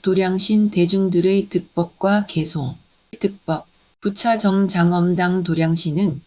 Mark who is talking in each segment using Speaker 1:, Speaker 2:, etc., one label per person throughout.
Speaker 1: 도량신 대중들의 득법과 개송. 득법. 부차 정장엄당 도량신은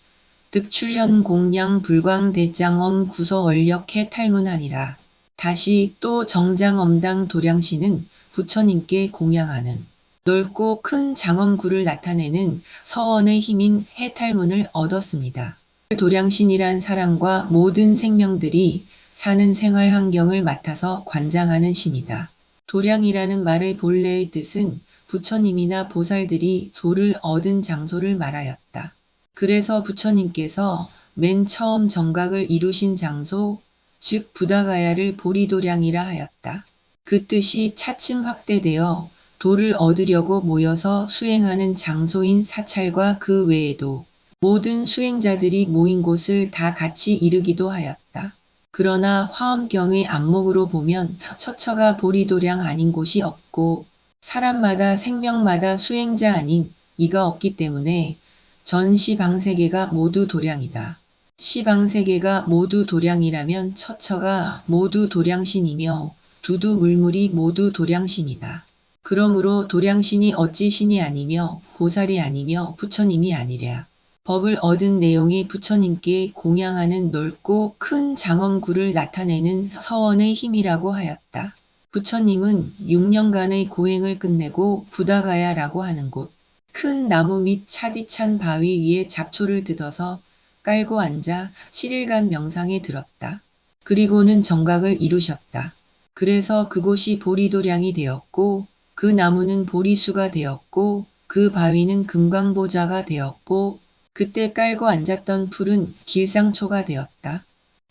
Speaker 1: 득출현 공양 불광 대장엄 구서 원력해 탈문하니라. 다시 또 정장엄당 도량신은 부처님께 공양하는 넓고 큰 장엄구를 나타내는 서원의 힘인 해탈문을 얻었습니다. 도량신이란 사람과 모든 생명들이 사는 생활 환경을 맡아서 관장하는 신이다. 도량이라는 말의 본래의 뜻은 부처님이나 보살들이 도를 얻은 장소를 말하였다. 그래서 부처님께서 맨 처음 정각을 이루신 장소, 즉 부다가야를 보리도량이라 하였다. 그 뜻이 차츰 확대되어 도를 얻으려고 모여서 수행하는 장소인 사찰과 그 외에도 모든 수행자들이 모인 곳을 다 같이 이르기도 하였다. 그러나 화엄경의 안목으로 보면 처처가 보리도량 아닌 곳이 없고 사람마다 생명마다 수행자 아닌 이가 없기 때문에 전 시방세계가 모두 도량이다. 시방세계가 모두 도량이라면 처처가 모두 도량신이며 두두물물이 모두 도량신이다. 그러므로 도량신이 어찌 신이 아니며 보살이 아니며 부처님이 아니랴. 법을 얻은 내용이 부처님께 공양하는 넓고 큰 장엄구를 나타내는 서원의 힘이라고 하였다. 부처님은 6년간의 고행을 끝내고 부다가야라고 하는 곳, 큰 나무 밑 차디찬 바위 위에 잡초를 뜯어서 깔고 앉아 7일간 명상에 들었다. 그리고는 정각을 이루셨다. 그래서 그곳이 보리도량이 되었고 그 나무는 보리수가 되었고 그 바위는 금강보자가 되었고 그때 깔고 앉았던 풀은 길상초가 되었다.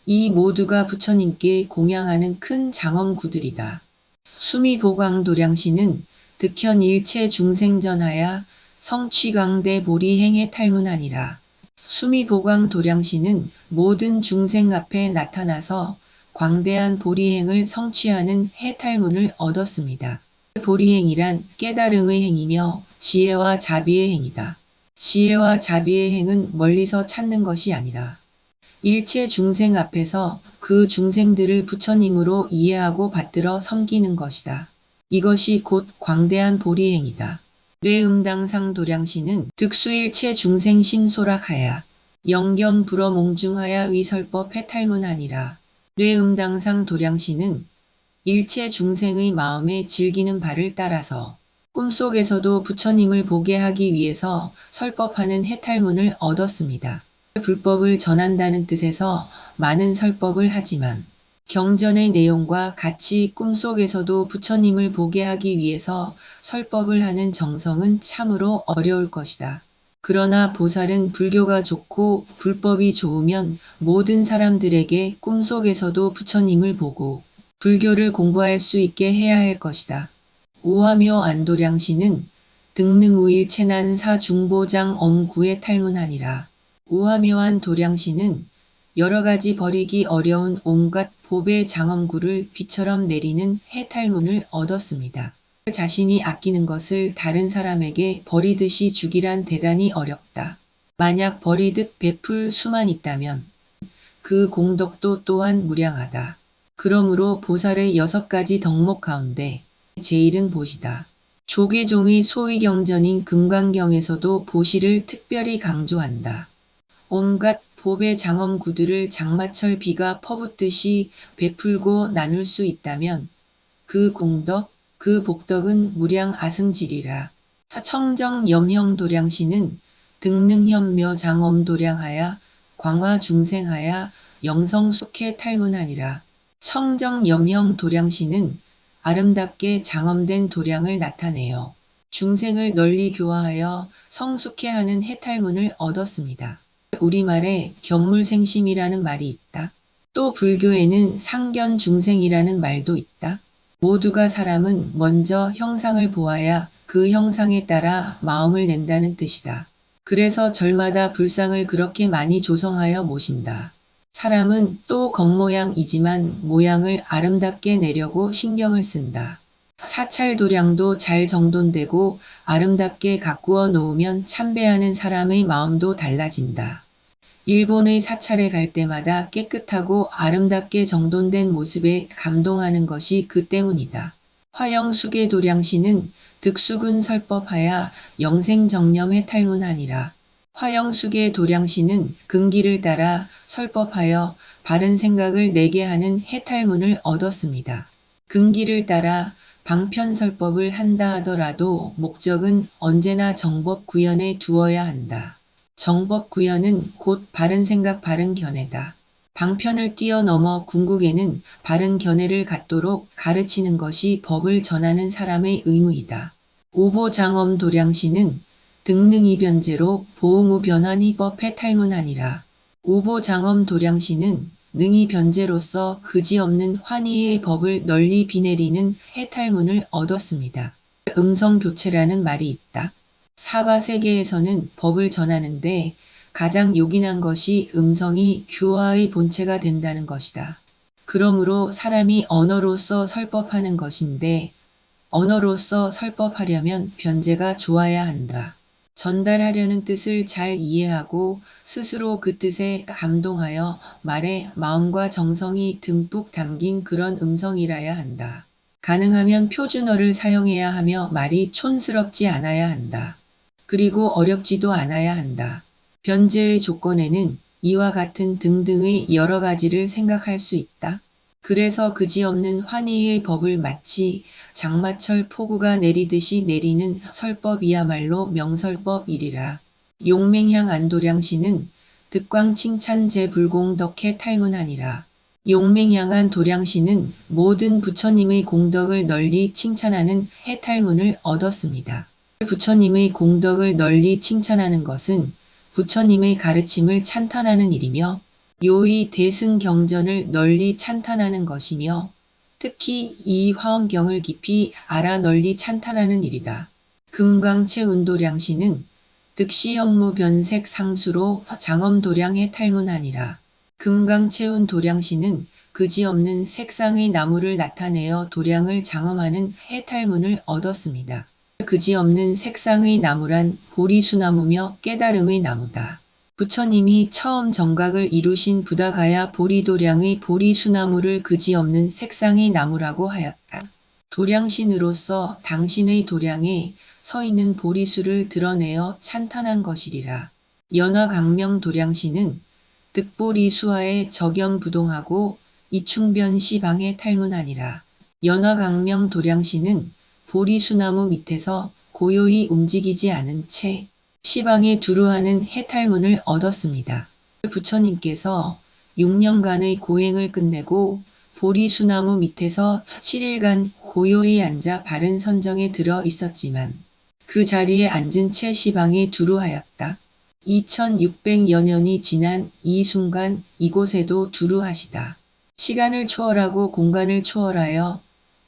Speaker 1: 이 모두가 부처님께 공양하는 큰 장엄구들이다. 수미보광도량신은 득현 일체 중생전하야 성취강대 보리행에 탈문하니라. 수미보광도량신은 모든 중생 앞에 나타나서 광대한 보리행을 성취하는 해탈문을 얻었습니다. 보리행이란 깨달음의 행이며 지혜와 자비의 행이다. 지혜와 자비의 행은 멀리서 찾는 것이 아니라 일체 중생 앞에서 그 중생들을 부처님으로 이해하고 받들어 섬기는 것이다. 이것이 곧 광대한 보리행이다. 뇌음당상 도량신은 득수일체 중생 심소락하야 영견 불어몽중하야 위설법 해탈문하니라. 뇌음당상 도량신은 일체 중생의 마음에 즐기는 바를 따라서 꿈속에서도 부처님을 보게 하기 위해서 설법하는 해탈문을 얻었습니다. 불법을 전한다는 뜻에서 많은 설법을 하지만 경전의 내용과 같이 꿈속에서도 부처님을 보게 하기 위해서 설법을 하는 정성은 참으로 어려울 것이다. 그러나 보살은 불교가 좋고 불법이 좋으면 모든 사람들에게 꿈속에서도 부처님을 보고 불교를 공부할 수 있게 해야 할 것이다. 오화묘 안도량신은 등능우일 체난사 중보장 엄구에 탈문하니라. 오화묘한 도량신은 여러가지 버리기 어려운 온갖 법의 장엄구를 비처럼 내리는 해탈문을 얻었습니다. 자신이 아끼는 것을 다른 사람에게 버리듯이 주기란 대단히 어렵다. 만약 버리듯 베풀 수만 있다면 그 공덕도 또한 무량하다. 그러므로 보살의 6가지 덕목 가운데 제일은 보시다. 조계종의 소위경전인 금강경에서도 보시를 특별히 강조한다. 온갖 법의 장엄구들을 장마철 비가 퍼붓듯이 베풀고 나눌 수 있다면 그 공덕, 그 복덕은 무량 아승질이라. 청정염형도량신은 등능현묘 장엄도량하야 광화중생하야 영성숙해 탈문하니라. 청정염형도량신은 아름답게 장엄된 도량을 나타내어 중생을 널리 교화하여 성숙해 하는 해탈문을 얻었습니다. 우리말에 견물생심이라는 말이 있다. 또 불교에는 상견중생이라는 말도 있다. 모두가 사람은 먼저 형상을 보아야 그 형상에 따라 마음을 낸다는 뜻이다. 그래서 절마다 불상을 그렇게 많이 조성하여 모신다. 사람은 또 겉모양이지만 모양을 아름답게 내려고 신경을 쓴다. 사찰도량도 잘 정돈되고 아름답게 가꾸어 놓으면 참배하는 사람의 마음도 달라진다. 일본의 사찰에 갈 때마다 깨끗하고 아름답게 정돈된 모습에 감동하는 것이 그 때문이다. 화영숙의 도량신은 득수군 설법하야 영생정념해 탈문하니라. 화영숙의 도량신은 근기를 따라 설법하여 바른 생각을 내게 하는 해탈문을 얻었습니다. 근기를 따라 방편설법을 한다 하더라도 목적은 언제나 정법구현에 두어야 한다. 정법구현은 곧 바른 생각 바른 견해다. 방편을 뛰어넘어 궁극에는 바른 견해를 갖도록 가르치는 것이 법을 전하는 사람의 의무이다. 오보장엄 도량신은 등능이변제로 보응우 변환이 법해 탈문하니라. 오보장엄 도량신은 능이 변제로서 그지없는 환희의 법을 널리 비내리는 해탈문을 얻었습니다. 음성교체라는 말이 있다. 사바세계에서는 법을 전하는데 가장 요긴한 것이 음성이 교화의 본체가 된다는 것이다. 그러므로 사람이 언어로서 설법하는 것인데 언어로서 설법하려면 변제가 좋아야 한다. 전달하려는 뜻을 잘 이해하고 스스로 그 뜻에 감동하여 말에 마음과 정성이 듬뿍 담긴 그런 음성이라야 한다. 가능하면 표준어를 사용해야 하며 말이 촌스럽지 않아야 한다. 그리고 어렵지도 않아야 한다. 변제의 조건에는 이와 같은 등등의 여러 가지를 생각할 수 있다. 그래서 그지없는 환희의 법을 마치 장마철 폭우가 내리듯이 내리는 설법이야말로 명설법이리라. 용맹향 안도량신은 득광 칭찬 제불공덕해 탈문하니라. 용맹향한 도량신은 모든 부처님의 공덕을 널리 칭찬하는 해탈문을 얻었습니다. 부처님의 공덕을 널리 칭찬하는 것은 부처님의 가르침을 찬탄하는 일이며 요의 대승경전을 널리 찬탄하는 것이며 특히 이 화엄경을 깊이 알아 널리 찬탄하는 일이다. 금광채운도량신은 득시현무 변색 상수로 장엄도량에 탈문하니라. 금광채운 도량신은 그지없는 색상의 나무를 나타내어 도량을 장엄하는 해탈문을 얻었습니다. 그지없는 색상의 나무란 보리수나무며 깨달음의 나무다. 부처님이 처음 정각을 이루신 부다가야 보리도량의 보리수나무를 그지없는 색상의 나무라고 하였다. 도량신으로서 당신의 도량에 서 있는 보리수를 드러내어 찬탄한 것이리라. 연화강명 도량신은 득보리수하에 적염부동하고 이충변시방에 탈문하니라. 연화강명 도량신은 보리수나무 밑에서 고요히 움직이지 않은 채 시방에 두루하는 해탈문을 얻었습니다. 부처님께서 6년간의 고행을 끝내고 보리수나무 밑에서 7일간 고요히 앉아 바른 선정에 들어 있었지만 그 자리에 앉은 채 시방에 두루하였다. 2600여 년이 지난 이 순간 이곳에도 두루하시다. 시간을 초월하고 공간을 초월하여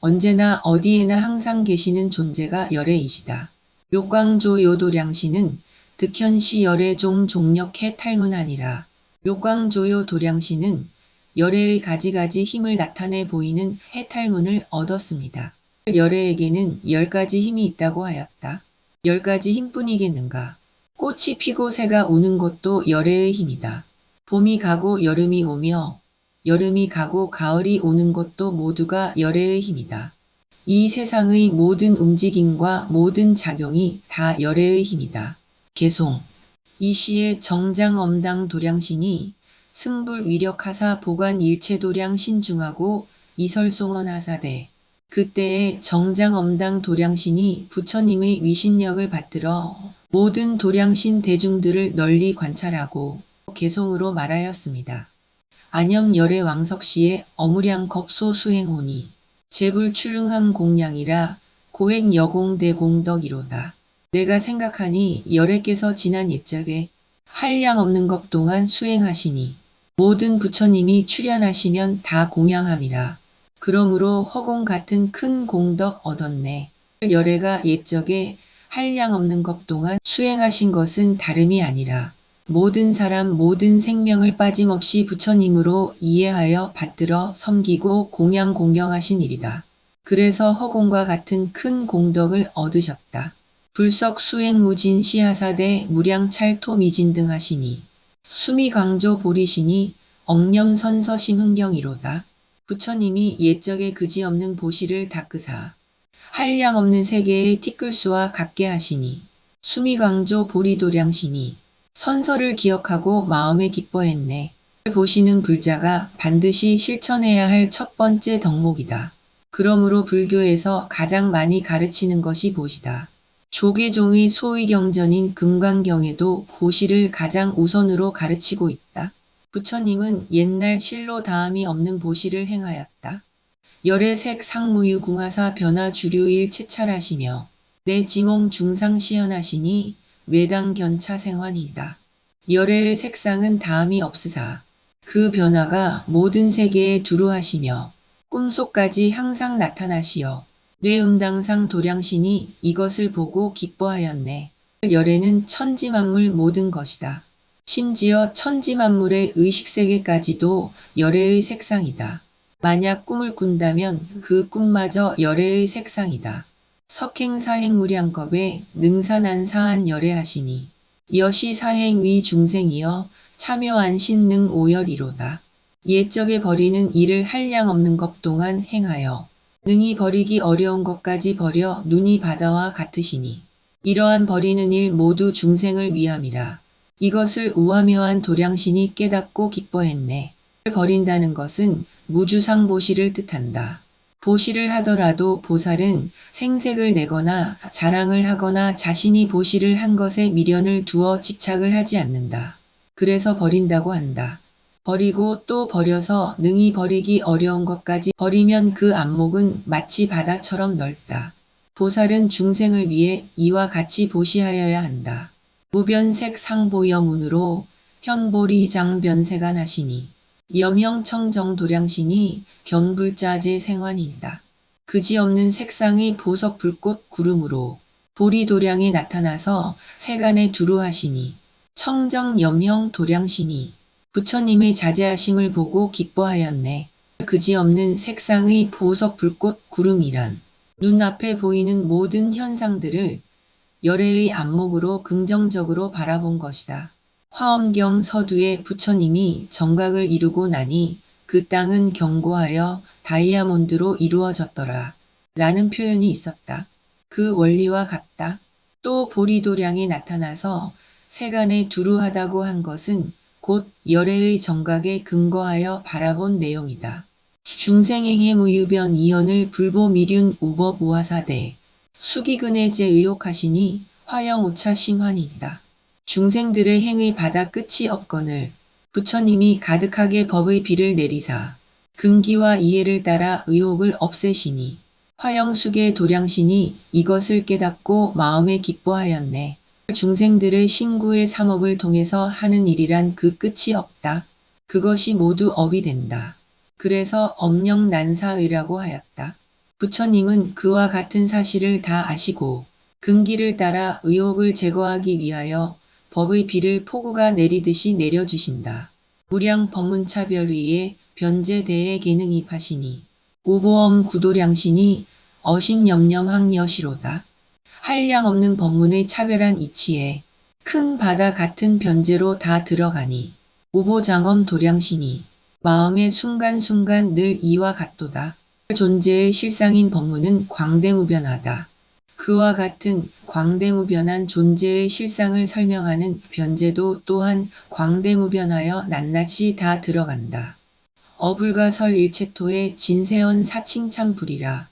Speaker 1: 언제나 어디에나 항상 계시는 존재가 열애이시다. 묘광조 요도량신은 득현시 열애종 종력해 탈문하니라. 묘광조요 도량신은 열애의 가지가지 힘을 나타내 보이는 해탈문을 얻었습니다. 열애에게는 10가지 힘이 있다고 하였다. 10가지 힘뿐이겠는가. 꽃이 피고 새가 우는 것도 열애의 힘이다. 봄이 가고 여름이 오며 여름이 가고 가을이 오는 것도 모두가 열애의 힘이다. 이 세상의 모든 움직임과 모든 작용이 다 열애의 힘이다. 개송. 이 시에 정장엄당 도량신이 승불위력하사 보관 일체도량 신중하고 이설송언하사대. 그때에 정장엄당 도량신이 부처님의 위신력을 받들어 모든 도량신 대중들을 널리 관찰하고 개송으로 말하였습니다. 안염열애 왕석시에 어무량겁소 수행오니 제불출릉한 공량이라 고행여공대공덕이로다. 내가 생각하니 열애께서 지난 옛적에 한량 없는 것 동안 수행하시니 모든 부처님이 출현하시면 다 공양함이라. 그러므로 허공 같은 큰 공덕 얻었네. 열애가 옛적에 한량 없는 것 동안 수행하신 것은 다름이 아니라 모든 사람 모든 생명을 빠짐없이 부처님으로 이해하여 받들어 섬기고 공양 공경하신 일이다. 그래서 허공과 같은 큰 공덕을 얻으셨다. 불석 수행무진 시하사대 무량찰토 미진등 하시니 수미광조 보리시니 억념선서심 흥경이로다. 부처님이 옛적에 그지없는 보시를 닦으사 한량없는 세계의 티끌수와 같게 하시니 수미광조 보리도량시니 선서를 기억하고 마음에 기뻐했네. 보시는 불자가 반드시 실천해야 할 첫 번째 덕목이다. 그러므로 불교에서 가장 많이 가르치는 것이 보시다. 조계종의 소위경전인 금강경에도 보시를 가장 우선으로 가르치고 있다. 부처님은 옛날 실로 다함이 없는 보시를 행하였다. 열애색 상무유 궁하사 변화 주류일 채찰하시며 내 지몽 중상 시연하시니 외당 견차 생환이다. 열애의 색상은 다함이 없으사 그 변화가 모든 세계에 두루하시며 꿈속까지 항상 나타나시어 뇌음당상 도량신이 이것을 보고 기뻐하였네. 열애는 천지만물 모든 것이다. 심지어 천지만물의 의식세계까지도 열애의 색상이다. 만약 꿈을 꾼다면 그 꿈마저 열애의 색상이다. 석행사행무량겁에 능사난사한 열애하시니 여시 사행위 중생이여 참여한 신능 오열이로다. 옛적에 버리는 일을 한량 없는 것 동안 행하여 능히 버리기 어려운 것까지 버려 눈이 바다와 같으시니 이러한 버리는 일 모두 중생을 위함이라. 이것을 우화묘한 도량신이 깨닫고 기뻐했네. 버린다는 것은 무주상 보시를 뜻한다. 보시를 하더라도 보살은 생색을 내거나 자랑을 하거나 자신이 보시를 한 것에 미련을 두어 집착을 하지 않는다. 그래서 버린다고 한다. 버리고 또 버려서 능히 버리기 어려운 것까지 버리면 그 안목은 마치 바다처럼 넓다. 보살은 중생을 위해 이와 같이 보시하여야 한다. 무변색 상보여문으로 현보리장변세간 하시니 염형청정도량신이 경불자재 생환이다. 그지없는 색상의 보석 불꽃 구름으로 보리도량에 나타나서 세간에 두루하시니 청정 염형 도량신이 부처님의 자제하심을 보고 기뻐하였네. 그지없는 색상의 보석 불꽃 구름이란 눈앞에 보이는 모든 현상들을 열애의 안목으로 긍정적으로 바라본 것이다. 화엄경 서두에 부처님이 정각을 이루고 나니 그 땅은 견고하여 다이아몬드로 이루어졌더라. 라는 표현이 있었다. 그 원리와 같다. 또 보리도량에 나타나서 세간에 두루하다고 한 것은 곧 열애의 정각에 근거하여 바라본 내용이다. 중생행의 무유변 이연을 불보미륜 우법 우화사대 수기근해제 의혹하시니 화영오차 심환이다. 중생들의 행의 바다 끝이 없거늘 부처님이 가득하게 법의 비를 내리사 근기와 이해를 따라 의혹을 없애시니 화영숙의 도량신이 이것을 깨닫고 마음에 기뻐하였네. 중생들의 신구의 삼업을 통해서 하는 일이란 그 끝이 없다. 그것이 모두 업이 된다. 그래서 엄령난사의라고 하였다. 부처님은 그와 같은 사실을 다 아시고 근기를 따라 의혹을 제거하기 위하여 법의 비를 폭우가 내리듯이 내려주신다. 무량 법문차별의에 변제대의 기능입하시니 우보엄 구도량신이 어심염염항여시로다. 한량 없는 법문의 차별한 이치에 큰 바다 같은 변제로 다 들어가니 우보장엄 도량신이 마음의 순간순간 늘 이와 같도다. 존재의 실상인 법문은 광대무변하다. 그와 같은 광대무변한 존재의 실상을 설명하는 변제도 또한 광대무변하여 낱낱이 다 들어간다. 어불가설 일체토의 진세언 사칭참불이라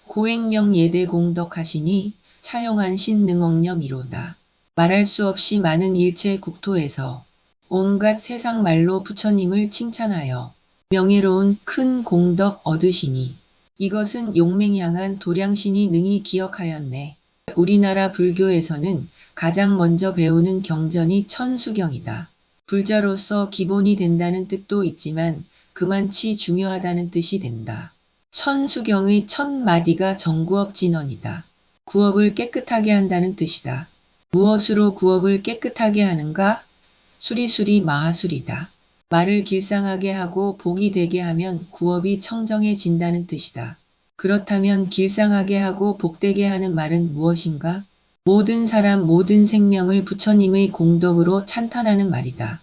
Speaker 1: 고행명 예대 공덕하시니 차용한 신능억념이로다. 말할 수 없이 많은 일체 국토에서 온갖 세상 말로 부처님을 칭찬하여 명예로운 큰 공덕 얻으시니 이것은 용맹향한 도량신이 능히 기억하였네. 우리나라 불교에서는 가장 먼저 배우는 경전이 천수경이다. 불자로서 기본이 된다는 뜻도 있지만 그만치 중요하다는 뜻이 된다. 천수경의 첫 마디가 정구업진언이다. 구업을 깨끗하게 한다는 뜻이다. 무엇으로 구업을 깨끗하게 하는가? 수리수리 마하술이다. 말을 길상하게 하고 복이 되게 하면 구업이 청정해진다는 뜻이다. 그렇다면 길상하게 하고 복되게 하는 말은 무엇인가? 모든 사람 모든 생명을 부처님의 공덕으로 찬탄하는 말이다.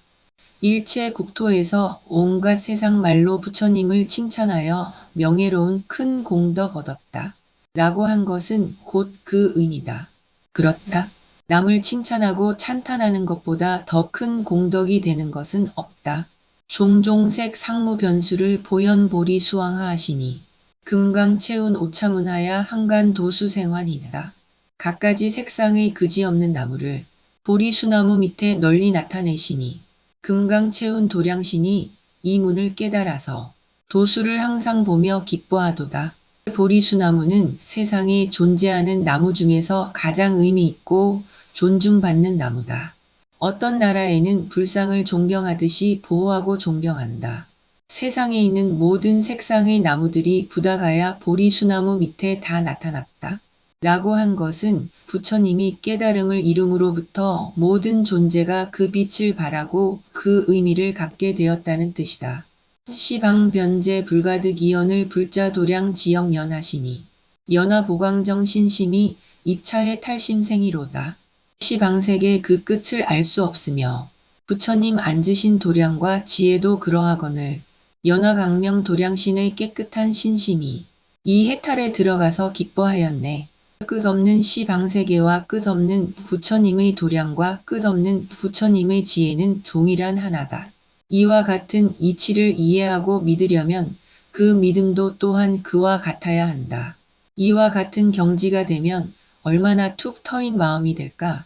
Speaker 1: 일체 국토에서 온갖 세상 말로 부처님을 칭찬하여 명예로운 큰 공덕 얻었다. 라고 한 것은 곧 그 의미다. 그렇다. 남을 칭찬하고 찬탄하는 것보다 더 큰 공덕이 되는 것은 없다. 종종색 상무 변수를 보현보리 수왕하하시니 금강 채운 오차문하야 한간 도수생환이다. 갖가지 색상의 그지없는 나무를 보리수나무 밑에 널리 나타내시니 금강 채운 도량신이 이 문을 깨달아서 도수를 항상 보며 기뻐하도다. 보리수나무는 세상에 존재하는 나무 중에서 가장 의미 있고 존중받는 나무다. 어떤 나라에는 불상을 존경하듯이 보호하고 존경한다. 세상에 있는 모든 색상의 나무들이 부다가야 보리수나무 밑에 다 나타났다. 라고 한 것은 부처님이 깨달음을 이룸으로부터 모든 존재가 그 빛을 바라고 그 의미를 갖게 되었다는 뜻이다. 시방변제 불가득 이연을 불자도량 지역연하시니 연화보광정 신심이 이차해 탈심생이로다. 시방색의 그 끝을 알 수 없으며 부처님 앉으신 도량과 지혜도 그러하거늘 연화강명 도량신의 깨끗한 신심이 이 해탈에 들어가서 기뻐하였네. 끝없는 시방세계와 끝없는 부처님의 도량과 끝없는 부처님의 지혜는 동일한 하나다. 이와 같은 이치를 이해하고 믿으려면 그 믿음도 또한 그와 같아야 한다. 이와 같은 경지가 되면 얼마나 툭 터인 마음이 될까?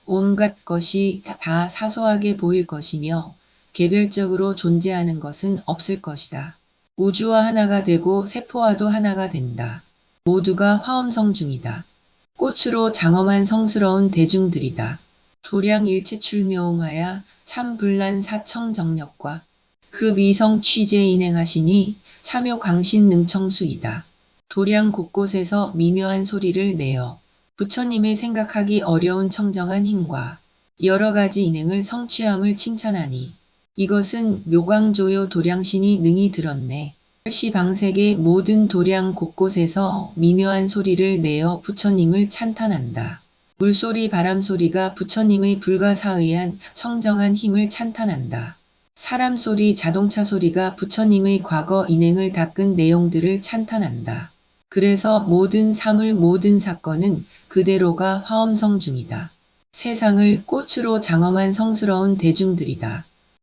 Speaker 1: 온갖 것이 다 사소하게 보일 것이며 개별적으로 존재하는 것은 없을 것이다. 우주와 하나가 되고 세포와도 하나가 된다. 모두가 화엄성 중이다. 꽃으로 장엄한 성스러운 대중들이다. 도량 일체출묘음하야 참불란 사청정력과 그 미성 취재 인행하시니 참요 강신 능청수이다. 도량 곳곳에서 미묘한 소리를 내어 부처님의 생각하기 어려운 청정한 힘과 여러 가지 인행을 성취함을 칭찬하니 이것은 묘광조요 도량신이 능히 들었네. 시방색의 모든 도량 곳곳에서 미묘한 소리를 내어 부처님을 찬탄한다. 물소리 바람소리가 부처님의 불가사의한 청정한 힘을 찬탄한다. 사람소리 자동차소리가 부처님의 과거 인행을 닦은 내용들을 찬탄한다. 그래서 모든 사물 모든 사건은 그대로가 화엄성 중이다. 세상을 꽃으로 장엄한 성스러운 대중들이다.